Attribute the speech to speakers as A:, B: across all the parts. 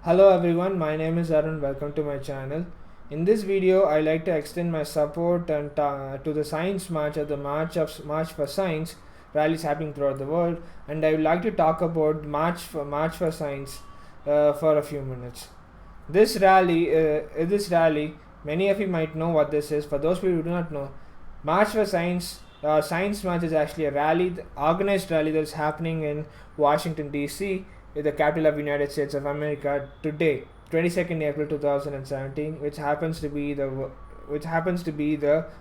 A: Hello everyone, my name is Arun. Welcome to my channel. In this video, I like to extend my support and to the Science March at the March for Science rallies happening throughout the world, and I would like to talk about March for Science for a few minutes. This rally, many of you might know what this is. For those people who do not know, March for Science, Science March is actually a rally, organized rally that is happening in Washington D.C., the capital of United States of America today, 22nd April 2017, which happens to be the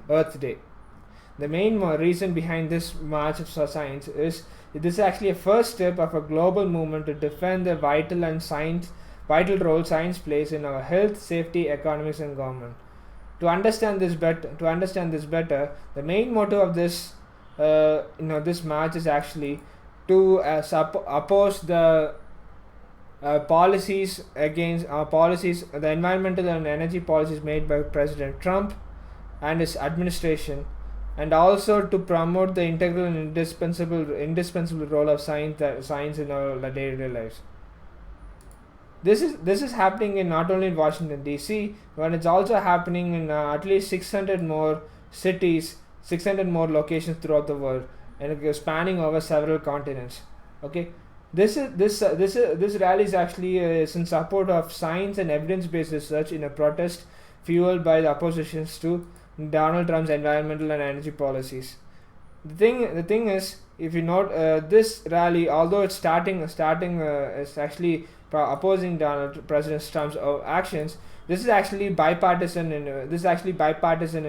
A: Earth Day. The main reason behind this March for Science is this is actually a first step of a global movement to defend the vital role science plays in our health, safety, economics, and government. To understand this better, the main motto of this march is actually to oppose the the environmental and energy policies made by President Trump and his administration, and also to promote the integral and indispensable role of science in our day-to-day lives. This is happening in not only in Washington D.C., but it's also happening in at least 600 more cities, 600 more locations throughout the world, and spanning over several continents. Okay, this rally is actually in support of science and evidence-based research in a protest fueled by the oppositions to Donald Trump's environmental and energy policies. The thing is, if you note, this rally, although it's starting is actually opposing President Trump's actions. This is actually bipartisan in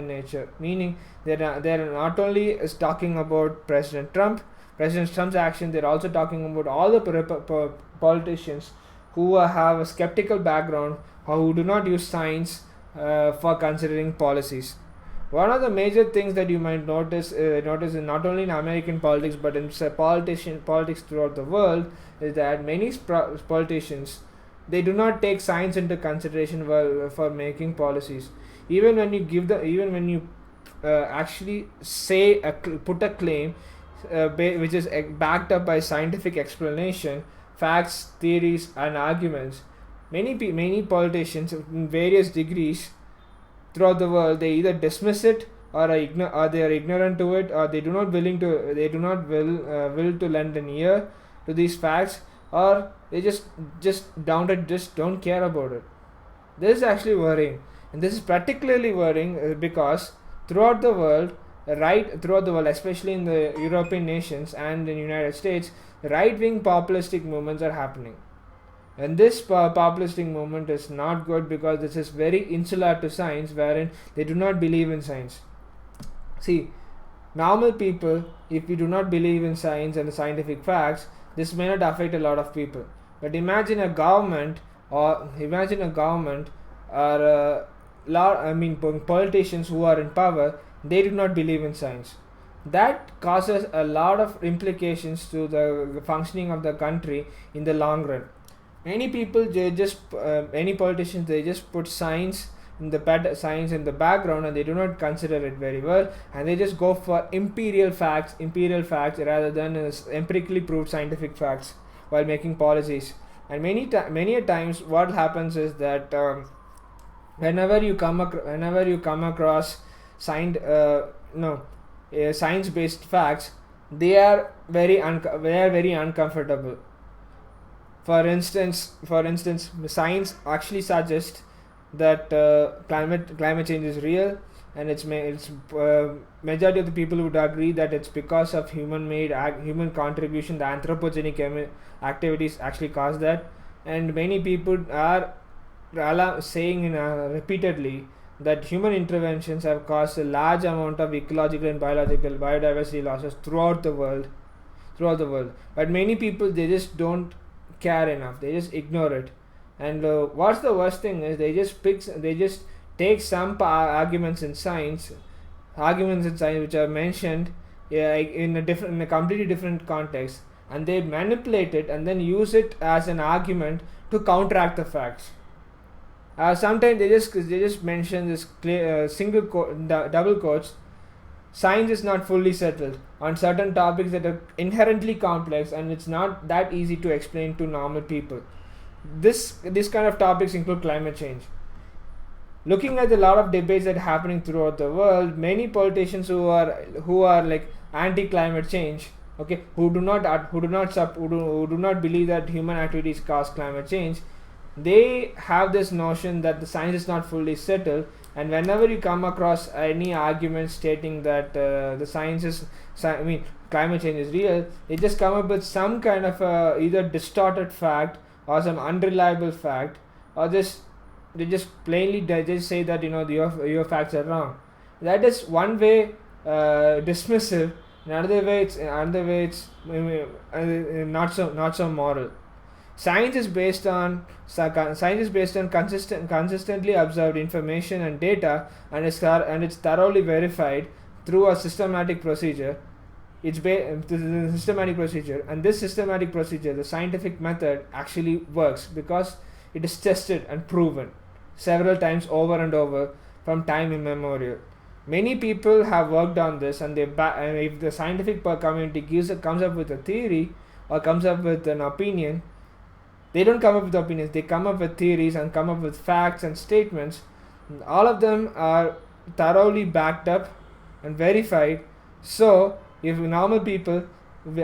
A: nature, meaning they're not only is talking about President Trump's action. They're also talking about all the politicians who have a skeptical background or who do not use science for considering policies. One of the major things that you might notice in not only in American politics but in politics throughout the world is that many politicians, they do not take science into consideration for making policies. Even when you actually put a claim which is backed up by scientific explanation, facts, theories, and arguments, many politicians in various degrees throughout the world, they either dismiss it or they are ignorant to it, or they do not will to lend an ear to these facts, or they just don't care about it. This is actually worrying, and this is particularly worrying because throughout the world, especially in the European nations and in the United States, right-wing populistic movements are happening. And this populistic movement is not good because this is very insular to science, wherein they do not believe in science. See, normal people, if we do not believe in science and the scientific facts, this may not affect a lot of people. But imagine a government or politicians who are in power, they do not believe in science. That causes a lot of implications to the functioning of the country in the long run. Many politicians, they just put science in the background, and they do not consider it very well, and they just go for imperial facts rather than empirically proved scientific facts while making policies. And many a times what happens is that whenever you come across science-based facts, they are very uncomfortable. For instance, science actually suggests that climate change is real, and majority of the people would agree that it's because of human contribution. The anthropogenic activities actually cause that, and many people are saying repeatedly that human interventions have caused a large amount of ecological and biological biodiversity losses throughout the world. But many people, they just don't care enough, they just ignore it. And what's the worst thing is they just take some arguments in science which are mentioned in a completely different context, and they manipulate it and then use it as an argument to counteract the facts. Sometimes they just mention this double quotes. Science is not fully settled on certain topics that are inherently complex, and it's not that easy to explain to normal people. This kind of topics include climate change. Looking at a lot of debates that are happening throughout the world, many politicians who are like anti-climate change, okay, who do not believe that human activities cause climate change, they have this notion that the science is not fully settled. And whenever you come across any argument stating that climate change is real, they just come up with some kind of either distorted fact or some unreliable fact, or they just say that your facts are wrong. That is one way dismissive. Another way it's not so moral. Science is based on consistently observed information and data, and it's thoroughly verified through a systematic procedure. It's the systematic procedure, and this systematic procedure, the scientific method, actually works because it is tested and proven several times over and over from time immemorial. Many people have worked on this, and if the scientific community comes up with a theory or comes up with an opinion, they don't come up with opinions, they come up with theories and come up with facts and statements. All of them are thoroughly backed up and verified. So if normal people,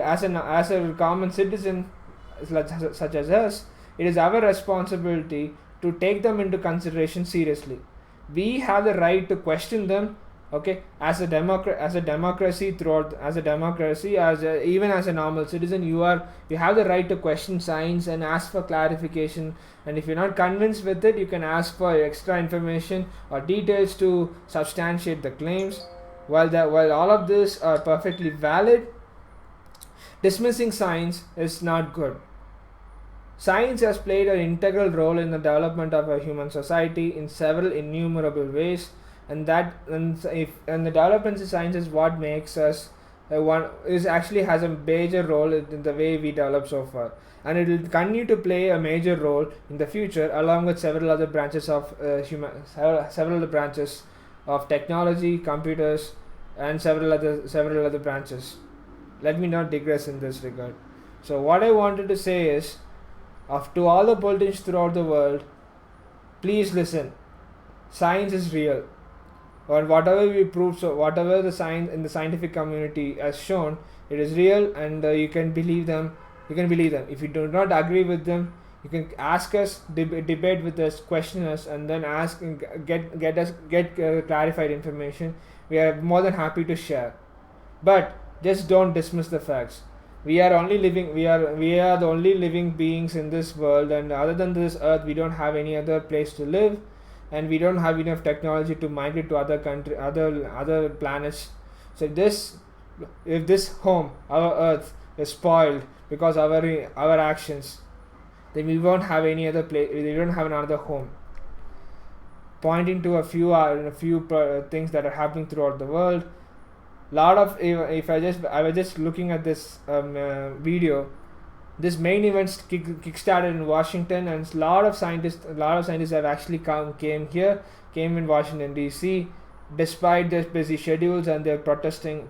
A: as a common citizen such as us, it is our responsibility to take them into consideration seriously. We have the right to question them, okay, as a democracy, even as a normal citizen, you have the right to question science and ask for clarification. And if you're not convinced with it, you can ask for extra information or details to substantiate the claims. While all of this are perfectly valid, dismissing science is not good. Science has played an integral role in the development of a human society in several innumerable ways, and the development of science is what makes us has a major role in the way we develop so far, and it will continue to play a major role in the future, along with several other branches of technology, computers, and several other branches. Let me not digress in this regard. So what I wanted to say is, to all the politicians throughout the world, please listen. Science is real, or whatever we prove, so whatever the science in the scientific community has shown, it is real, and you can believe them. If you do not agree with them, you can ask us, debate with us, question us, and then ask and get clarified information. We are more than happy to share, but just don't dismiss the facts. We are the only living beings in this world, and other than this earth, we don't have any other place to live, and we don't have enough technology to migrate to other planets. So if this home, our earth, is spoiled because of our actions, then we won't have any other place. We don't have another home. Pointing to a few things that are happening throughout the world. I was just looking at this video. This main event kick-started in Washington, and a lot of scientists have actually came in Washington DC, despite their busy schedules, and they're protesting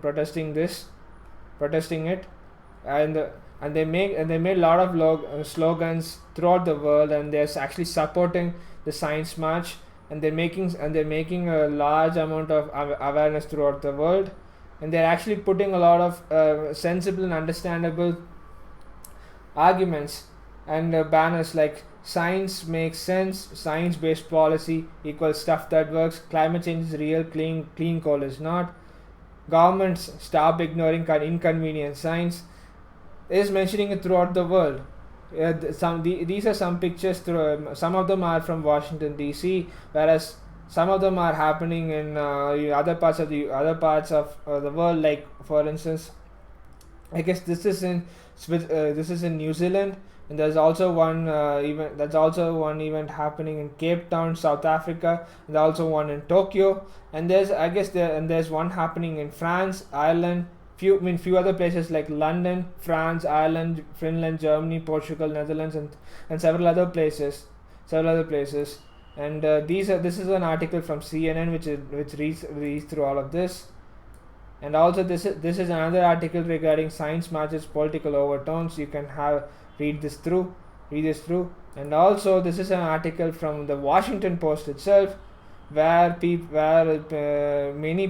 A: it, and they made a lot of slogans throughout the world, and they're actually supporting the science march, and they're making a large amount of awareness throughout the world. And they're actually putting a lot of sensible and understandable arguments and banners like science makes sense, science-based policy equals stuff that works, climate change is real, clean coal is not, governments stop ignoring inconvenient science. Is mentioning it throughout the world. These are some pictures. Some of them are from Washington DC, whereas some of them are happening in other parts of the world. Like, for instance, I guess this is in New Zealand, and there's also one event happening in Cape Town, South Africa, and also one in Tokyo, and there's one happening in France, Ireland, few other places like London, France, Ireland, Finland, Germany, Portugal, Netherlands, and several other places. And this is an article from CNN which reads through all of this. And also this is another article regarding science marches political overtones. You can read this through. read this through. And also, this is an article from the Washington Post itself, where many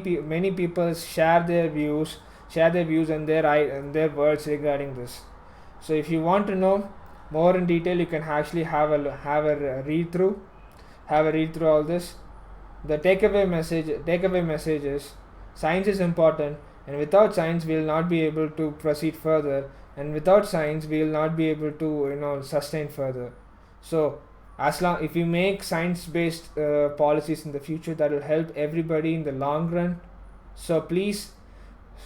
A: people share their views and their words regarding this. So if you want to know more in detail, you can actually have a read through all this. The takeaway message is science is important, and without science we will not be able to proceed further, and without science we will not be able to sustain further. So if we make science-based policies in the future, that will help everybody in the long run. So please,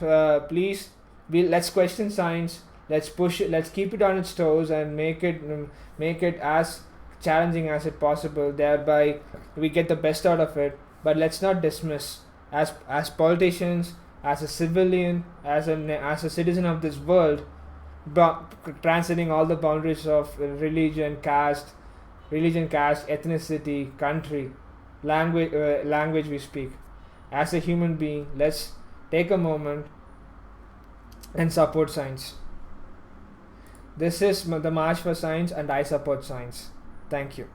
A: let's question science. Let's push it. Let's keep it on its toes and make it as challenging as it possible. Thereby, we get the best out of it. But let's not dismiss, as politicians, as a civilian, as a citizen of this world, transcending all the boundaries of religion, caste, ethnicity, country, language we speak. As a human being, let's take a moment and support science. This is the March for Science, and I support science. Thank you.